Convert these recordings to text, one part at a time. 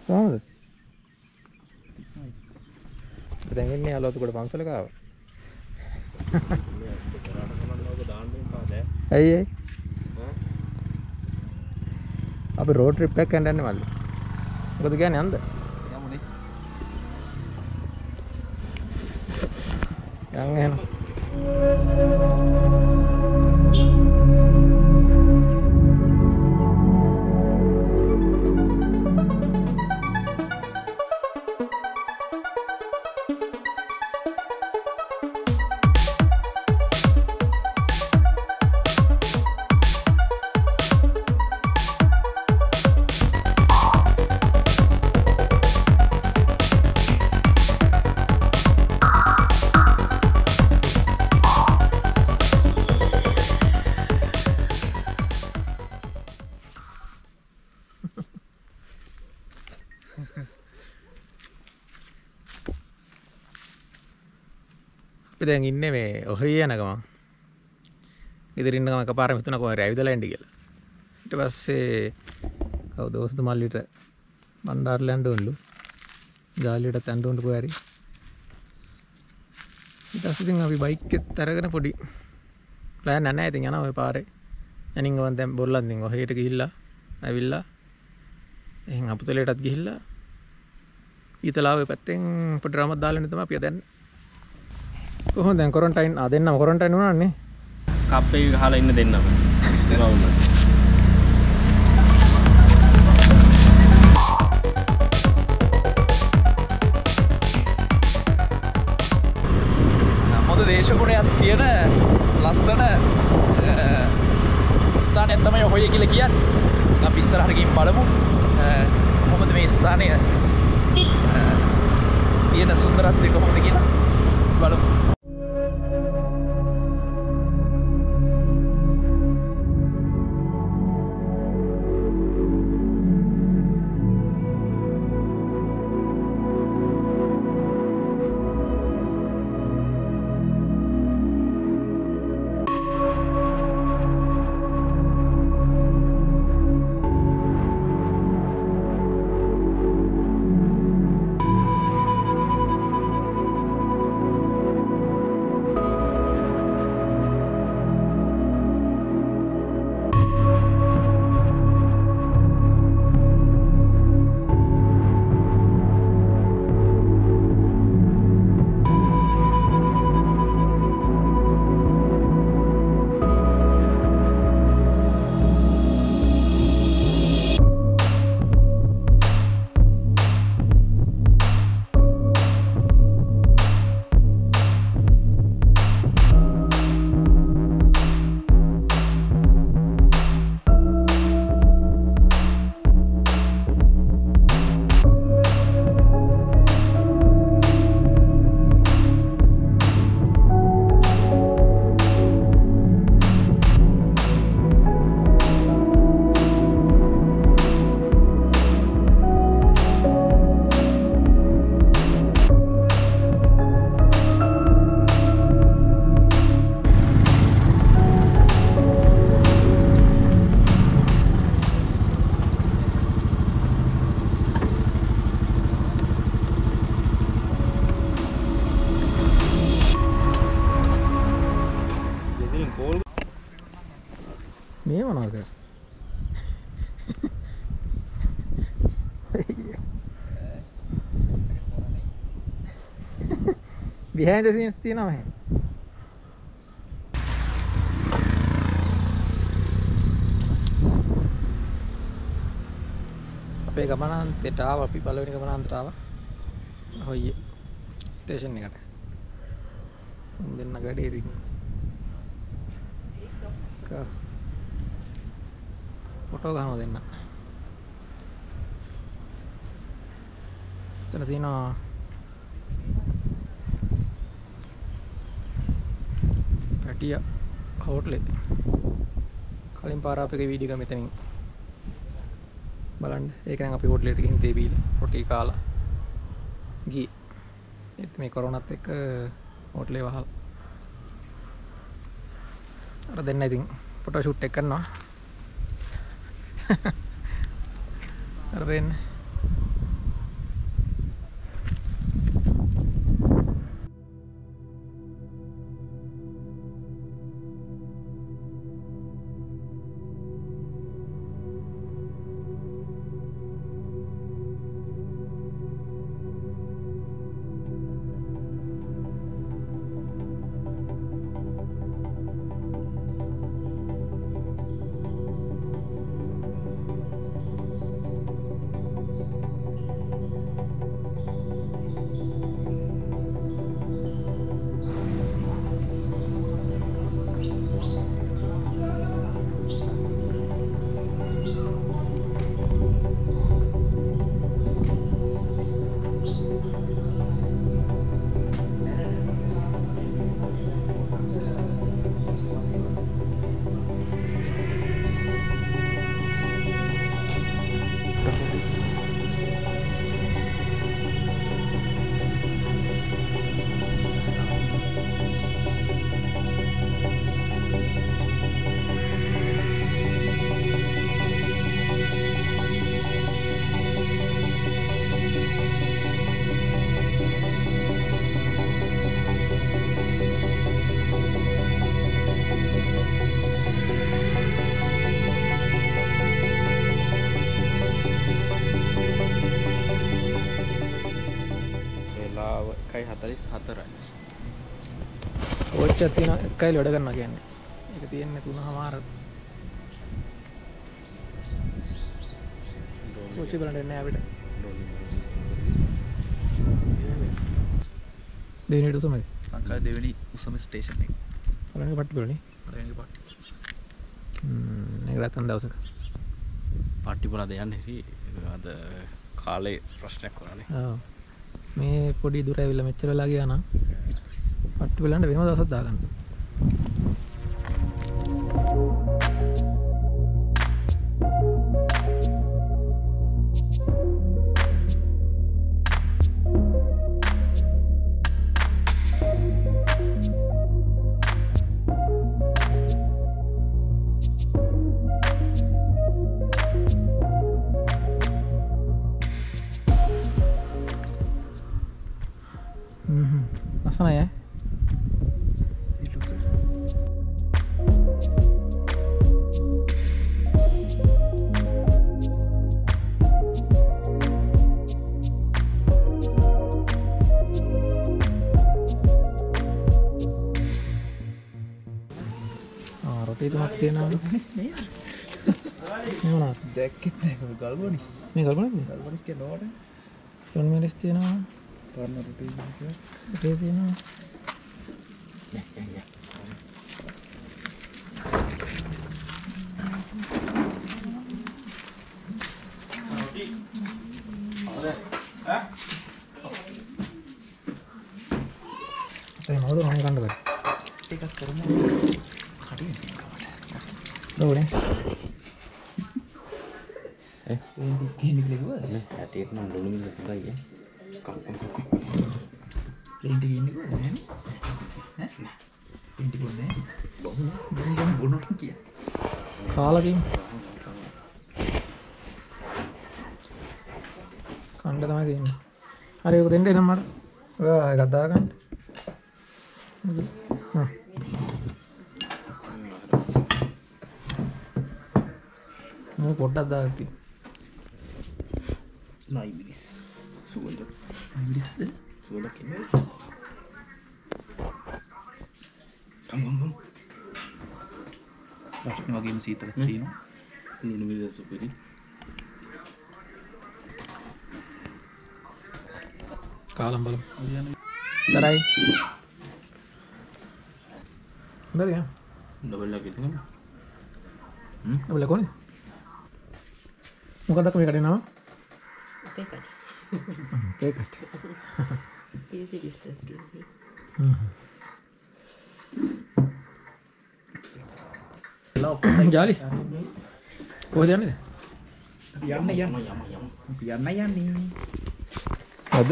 කොහොමද? දැන් ඉන්නේ අලවතුගොඩ පන්සල ගාව. ඇයි ඒ? අපි රෝඩ් ට්‍රිප් එකක් යන්න යන්නේ මල්ලි. මොකද කියන්නේ යන්නද? යමුනේ. යන්න එහෙනම්. අපි දැන් ඉන්නේ මේ ඔහිය යන ගමන්. ඉදිරින් ඉන්න ගමන් එකපාරම හිතුණා කොහේ ඇවිදලා එන්න කියලා. ඊට පස්සේ කවුද දවස්ද මල්ලිට බණ්ඩාරලා යන්න ඕනලු. ජාලියට යන්න ඕන කොහේ හරි. ඊට පස්සේ ඉතින් අපි බයික් එකත් අරගෙන පොඩි ප්ලෑන් නැහැ ඉතින් යනවා ඔය පාරේ. යනින් ගමන් දැන් බොරලන්දින් ඔහියට ගිහිල්ලා ඇවිල්ලා එහෙන් අපුතලයටත් ගිහිල්ලා ඊතලාවේ පැත්තෙන් පොඩි රාමක් දාලා ඉන්න තමයි අපි දැන්. කොහොමද දැන් ක්වොරන්ටයින් දෙන්නම ක්වොරන්ටයින් වුණානේ. කප් එක ගහලා ඉන්න දෙන්නම. මොකද දේශගුණයක් තියෙන ලස්සන ස්ථානයක් තමයි ඔහිය කියලා කියන්නේ. අපි ඉස්සරහට ගිහින් බලමු. කොහොමද මේ ස්ථානය තියෙන සුන්දරත්වය කොහොමද කියලා බලමු. මේ මොනවද? behind the scenes තියෙනවා මේ. අපේ ගමනාන්තයට ආව අපි පළවෙනි ගමනාන්තයට ආවා. ඔය ස්ටේෂන් එකට. දෙන්න ගඩේදී. ෆොටෝ ගහනවා දෙන්න. එතන තියෙනවා පැටිය හෝටලේ. කලින් පාර අපේ වීඩියෝ එක මෙතනින් බලන්න. ඒක නම් අපි හෝටලෙට ගිහින් තේ බීලා රොටි කාලා ගියේ. ඒත් මේ කොරෝනාත් එක්ක හෝටලේ වහලා. අර දෙන්න ඉතින් ෆොටෝ ෂූට් එක කරනවා. අර දෙන්න 1:44යි. ඕච්ච තියෙන එකයි වැඩ කරනවා කියන්නේ. ඒක තියෙන්නේ 3:00මාර. ඕච්ච බලන්න එන්නේ අපිට. දෙවෙනි උසමයි. ලංකාවේ දෙවෙනි උසම ස්ටේෂන් එක. පළවෙනි පට්ටි බලන්නේ. පළවෙනි පට්ටි. ඒක රැතන් දවසක. පාටි පොරද යන්නේ හරි. අද කාලේ ප්‍රශ්නයක් වුණානේ. ඔව්. මේ පොඩි දුර ඇවිල්ලා මෙච්චර වෙලා ගියා නම් පට්ටි බලන්න වෙනම දවසක් දාගන්න. ලස්සනයි ඈ. රොටි තුනක් තියෙනවා. මොනවද? දැක්කෙත් නැහැ ගල්බොනිස්. මේ ගල්බොනිස්ද? ගල්බොනිස් කියන්නේ නෝඩ. සොන් මිරිස් තියෙනවා. පරණ රොටි එක. රොටි තියෙනවා. ඒ මොකද මම ගන්න බෑ. එකක් කරමු. හරියට. දෝනේ. එන්ඩි කෙනෙක් ලෙගුවද? ඇටේට නම් ලුණු මිල හොඳයි ඈ. කක්ක. ප්ලේන් ටික ඉන්නේ කොහොමද නේ? ඈ? ප්ලේන් ටික බොන්නේ. බොන්න කිය. කාලා කින්. කණ්ඩ තමයි තියෙන්නේ. හරි ඒක දෙන්න එනම් මට. ඔයා එකක් දාගන්න. මම පොඩ්ඩක් දාගත්තා. නයි මිරිස්. සුවඳ. මිරිස්ද? සුවඳක් එන්නේ. කම්. රස්නේ වගේම සීතලක් තියෙනවා. ලුණු මිල සුපිරි. කාලම් බලමු. දරයි. හොඳද යා? ඩබල් එකක් ඉතින්. ඔබ ලකෝනේ. මොකක්ද මේ කඩේ නම? Ape Kade. Ape Kade. Easy distance game. ජාලි. කොහෙද යන්නේද? යන්නේ. අද?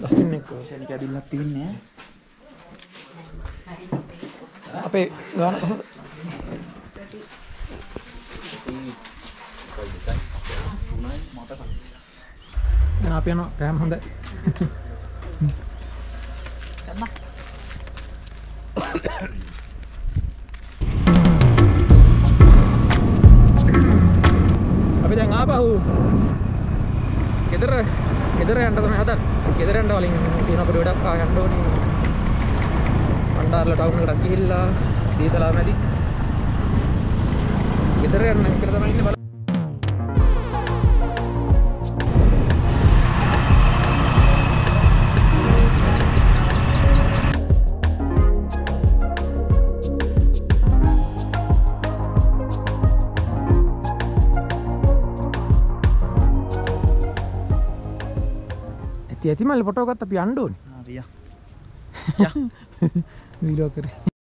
දස්තින් එක ශනික ඇදිල්ලක් තියන්නේ අපේ ගාන කොහොමද? දැන් අපි යනවා රෑම් හොඳයි. අපි දැන් ආපහු ගෙදර යන්න තමයි හදන්නේ. ගෙදර යන්න වලින් තියෙන අපිට ගොඩක් යන්න ඕනේ. අන්ඩාර්ල ටවුන් එකට ගිහිල්ලා දීතලා මැදි ගෙදර යන්න විතර තමයි ඉන්නේ. ඇති මල්ලි ෆොටෝ ගත්ත අපි යන්න ඕනේ. හරියා. වීඩියෝ කරේ.